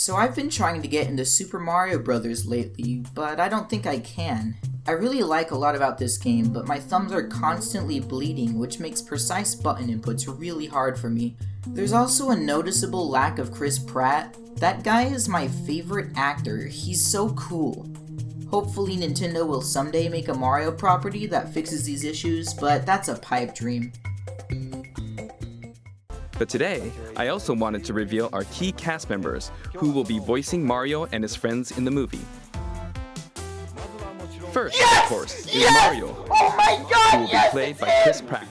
So I've been trying to get into Super Mario Bros. Lately, but I don't think I can. I really like a lot about this game, but my thumbs are constantly bleeding, which makes precise button inputs really hard for me. There's also a noticeable lack of Chris Pratt. That guy is my favorite actor, he's so cool. Hopefully Nintendo will someday make a Mario property that fixes these issues, but that's a pipe dream. But today, I also wanted to reveal our key cast members who will be voicing Mario and his friends in the movie. First, of course, is Mario, who will be played by Chris Pratt.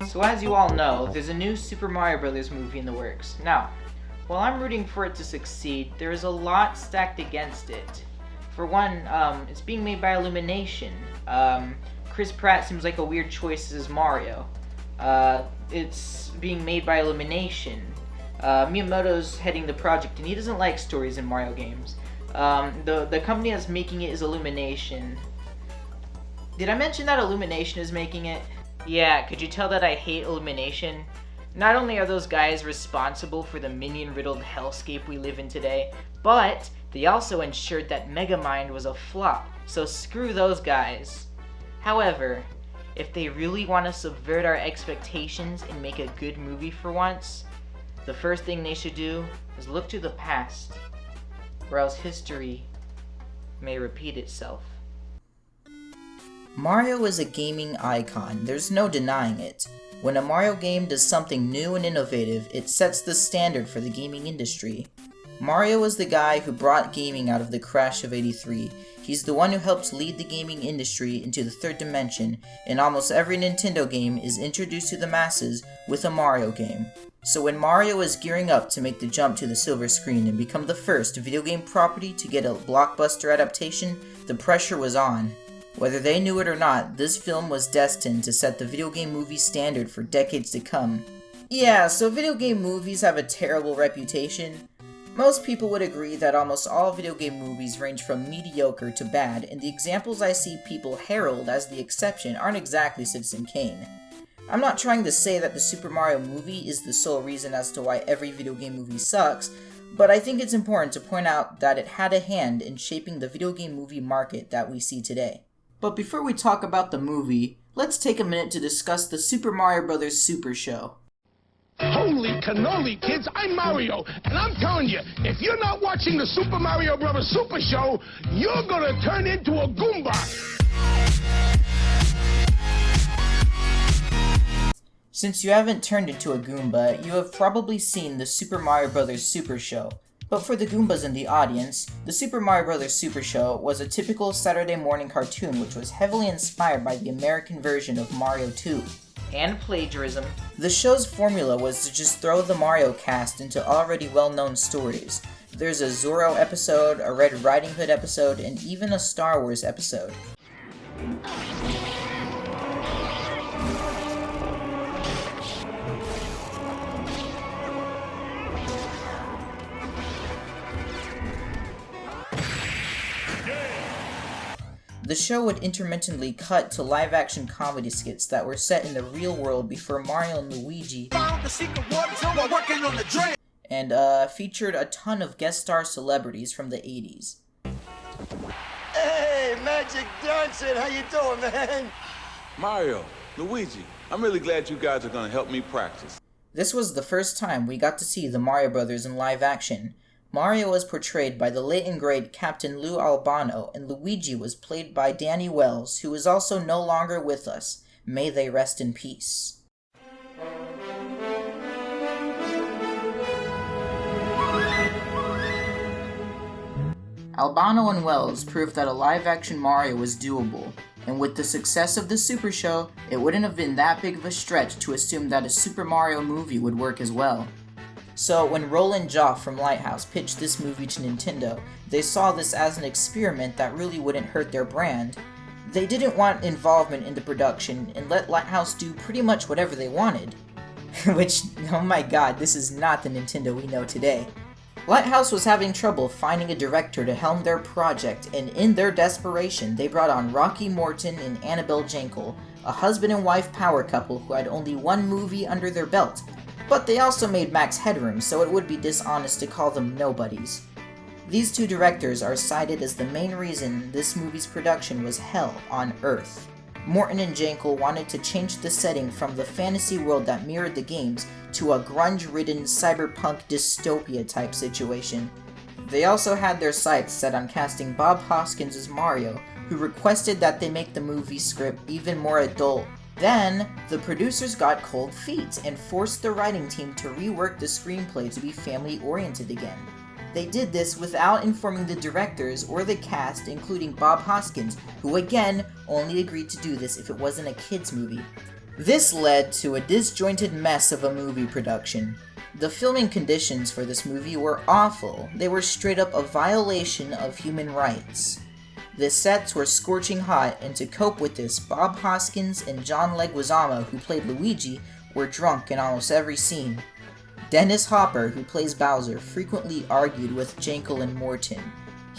So as you all know, there's a new Super Mario Bros. Movie in the works. Now, while I'm rooting for it to succeed, there is a lot stacked against it. For one, it's being made by Illumination. Chris Pratt seems like a weird choice as Mario. It's being made by Illumination. Miyamoto's heading the project, and he doesn't like stories in Mario games. The company that's making it is Illumination. Did I mention that Illumination is making it? Yeah, could you tell that I hate Illumination? Not only are those guys responsible for the minion-riddled hellscape we live in today, but they also ensured that Megamind was a flop, so screw those guys. However, if they really want to subvert our expectations and make a good movie for once, the first thing they should do is look to the past, or else history may repeat itself. Mario is a gaming icon, there's no denying it. When a Mario game does something new and innovative, it sets the standard for the gaming industry. Mario was the guy who brought gaming out of the crash of '83. He's the one who helped lead the gaming industry into the third dimension, and almost every Nintendo game is introduced to the masses with a Mario game. So when Mario was gearing up to make the jump to the silver screen and become the first video game property to get a blockbuster adaptation, the pressure was on. Whether they knew it or not, this film was destined to set the video game movie standard for decades to come. Yeah, so video game movies have a terrible reputation. Most people would agree that almost all video game movies range from mediocre to bad, and the examples I see people herald as the exception aren't exactly Citizen Kane. I'm not trying to say that the Super Mario movie is the sole reason as to why every video game movie sucks, but I think it's important to point out that it had a hand in shaping the video game movie market that we see today. But before we talk about the movie, let's take a minute to discuss the Super Mario Bros. Super Show. Holy cannoli, kids, I'm Mario, and I'm telling you, if you're not watching the Super Mario Bros. Super Show, you're gonna turn into a Goomba! Since you haven't turned into a Goomba, you have probably seen the Super Mario Bros. Super Show. But for the Goombas in the audience, the Super Mario Bros. Super Show was a typical Saturday morning cartoon which was heavily inspired by the American version of Mario 2. And plagiarism. The show's formula was to just throw the Mario cast into already well-known stories. There's a Zorro episode, a Red Riding Hood episode, and even a Star Wars episode. The show would intermittently cut to live-action comedy skits that were set in the real world before Mario and Luigi, and featured a ton of guest star celebrities from the 80s. Hey, Magic Johnson, how you doing, man? Mario, Luigi, I'm really glad you guys are gonna help me practice. This was the first time we got to see the Mario Brothers in live action. Mario was portrayed by the late and great Captain Lou Albano, and Luigi was played by Danny Wells, who is also no longer with us. May they rest in peace. Albano and Wells proved that a live-action Mario was doable, and with the success of the Super Show, it wouldn't have been that big of a stretch to assume that a Super Mario movie would work as well. So when Roland Joff from Lighthouse pitched this movie to Nintendo, they saw this as an experiment that really wouldn't hurt their brand. They didn't want involvement in the production and let Lighthouse do pretty much whatever they wanted. Which, oh my god, this is not the Nintendo we know today. Lighthouse was having trouble finding a director to helm their project, and in their desperation, they brought on Rocky Morton and Annabelle Jankel, a husband and wife power couple who had only one movie under their belt. But they also made Max Headroom, so it would be dishonest to call them nobodies. These two directors are cited as the main reason this movie's production was hell on Earth. Morton and Jankel wanted to change the setting from the fantasy world that mirrored the games to a grunge-ridden cyberpunk dystopia type situation. They also had their sights set on casting Bob Hoskins as Mario, who requested that they make the movie script even more adult. Then, the producers got cold feet and forced the writing team to rework the screenplay to be family-oriented again. They did this without informing the directors or the cast, including Bob Hoskins, who again only agreed to do this if it wasn't a kids' movie. This led to a disjointed mess of a movie production. The filming conditions for this movie were awful. They were straight up a violation of human rights. The sets were scorching hot, and to cope with this, Bob Hoskins and John Leguizamo, who played Luigi, were drunk in almost every scene. Dennis Hopper, who plays Bowser, frequently argued with Jankel and Morton.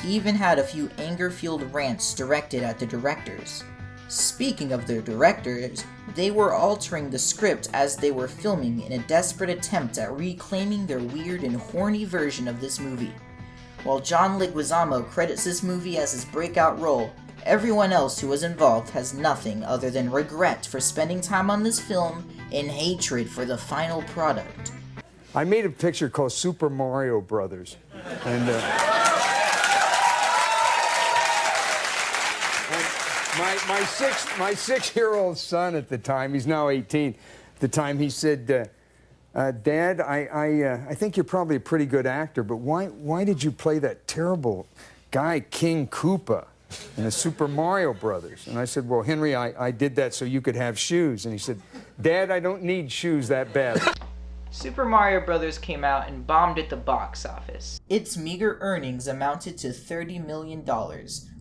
He even had a few anger-fueled rants directed at the directors. Speaking of their directors, they were altering the script as they were filming in a desperate attempt at reclaiming their weird and horny version of this movie. While John Leguizamo credits this movie as his breakout role, everyone else who was involved has nothing other than regret for spending time on this film and hatred for the final product. I made a picture called Super Mario Brothers, and my six-year-old son at the time, he's now 18, at the time he said, Dad, I think you're probably a pretty good actor, but why did you play that terrible guy, King Koopa, in the Super Mario Brothers? And I said, well, Henry, I did that so you could have shoes. And he said, Dad, I don't need shoes that bad. Super Mario Bros. Came out and bombed at the box office. Its meager earnings amounted to $30 million,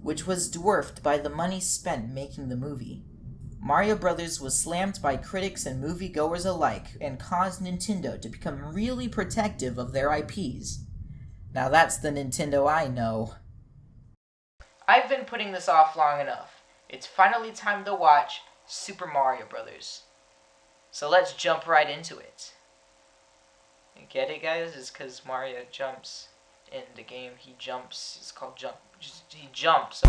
which was dwarfed by the money spent making the movie. Mario Bros. Was slammed by critics and moviegoers alike and caused Nintendo to become really protective of their IPs. Now that's the Nintendo I know. I've been putting this off long enough. It's finally time to watch Super Mario Bros. So let's jump right into it. You get it, guys? It's because Mario jumps in the game. He jumps. It's called jump. He jumps.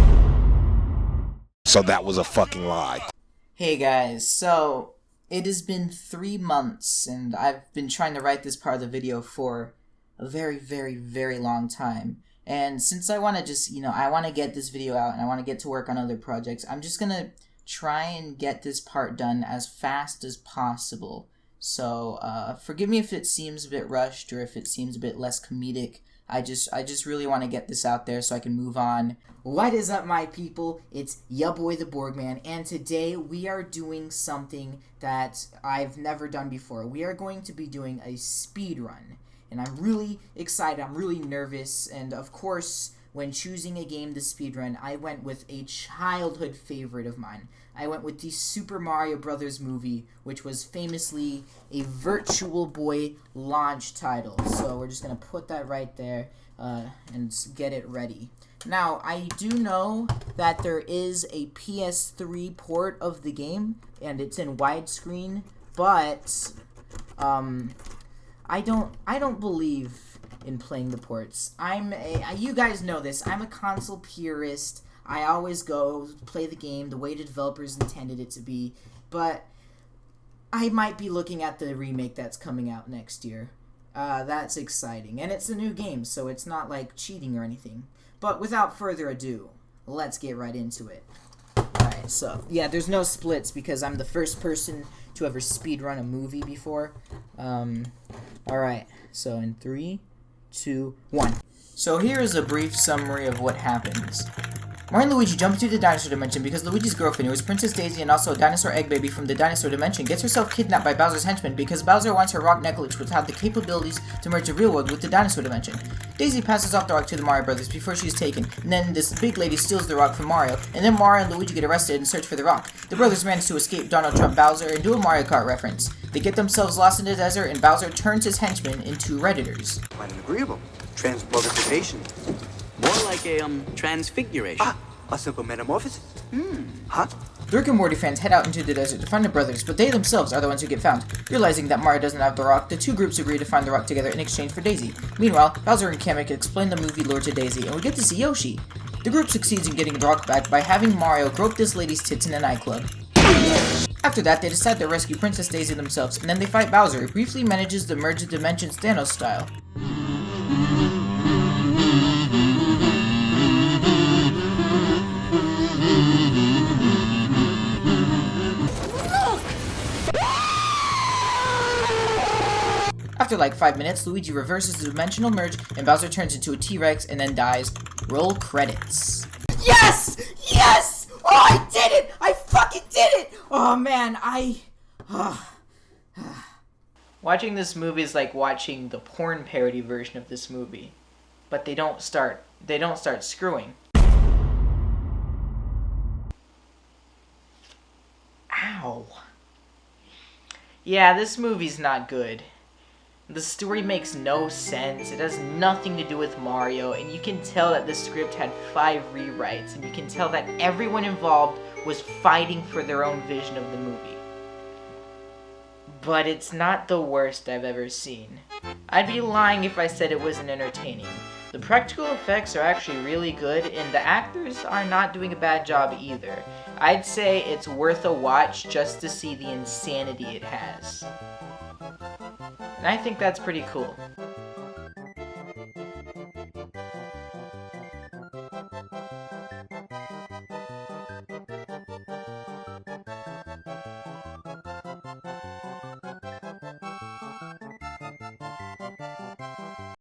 So that was a fucking lie. Hey guys, so it has been 3 months and I've been trying to write this part of the video for a very, very, very long time. And since I want to just, I want to get this video out and I want to get to work on other projects, I'm just going to try and get this part done as fast as possible. So, forgive me if it seems a bit rushed or if it seems a bit less comedic. I just really want to get this out there so I can move on. What is up, my people? It's ya boy the Borgman, and today we are doing something that I've never done before. We are going to be doing a speed run, and I'm really excited. I'm really nervous, and of course, when choosing a game to speedrun, I went with a childhood favorite of mine. I went with the Super Mario Bros. Movie, which was famously a Virtual Boy launch title. So we're just going to put that right there and get it ready. Now, I do know that there is a PS3 port of the game, and it's in widescreen, but I don't believe in playing the ports. You guys know this, I'm a console purist. I always go play the game the way the developers intended it to be, but I might be looking at the remake that's coming out next year. That's exciting, and it's a new game, so it's not like cheating or anything. But without further ado, let's get right into it. Alright, so, yeah, there's no splits because I'm the first person to ever speedrun a movie before. Alright, so in 3, 2, 1. So here is a brief summary of what happens. Mario and Luigi jump into the dinosaur dimension because Luigi's girlfriend, who is Princess Daisy and also a dinosaur egg baby from the dinosaur dimension, gets herself kidnapped by Bowser's henchmen because Bowser wants her rock necklace which had the capabilities to merge the real world with the dinosaur dimension. Daisy passes off the rock to the Mario Brothers before she is taken, and then this big lady steals the rock from Mario, and then Mario and Luigi get arrested and search for the rock. The brothers manage to escape Donald Trump Bowser and do a Mario Kart reference. They get themselves lost in the desert and Bowser turns his henchmen into Redditors. Quite an agreeable. Transmogrification. More like a, transfiguration. A simple metamorphosis? Huh? The Rick and Morty fans head out into the desert to find the brothers, but they themselves are the ones who get found. Realizing that Mario doesn't have the rock, the two groups agree to find the rock together in exchange for Daisy. Meanwhile, Bowser and Kamek explain the movie lore to Daisy, and we get to see Yoshi. The group succeeds in getting the rock back by having Mario grope this lady's tits in a nightclub. After that, they decide to rescue Princess Daisy themselves, and then they fight Bowser, who briefly manages to merge the dimensions Thanos style. After like 5 minutes, Luigi reverses the dimensional merge, and Bowser turns into a T-Rex and then dies. Roll credits. Yes! Yes! Oh, I did it! I fucking did it! Oh man, Watching this movie is like watching the porn parody version of this movie. But they don't start screwing. Ow. Yeah, this movie's not good. The story makes no sense, it has nothing to do with Mario, and you can tell that the script had 5 rewrites, and you can tell that everyone involved was fighting for their own vision of the movie. But it's not the worst I've ever seen. I'd be lying if I said it wasn't entertaining. The practical effects are actually really good, and the actors are not doing a bad job either. I'd say it's worth a watch just to see the insanity it has. And I think that's pretty cool.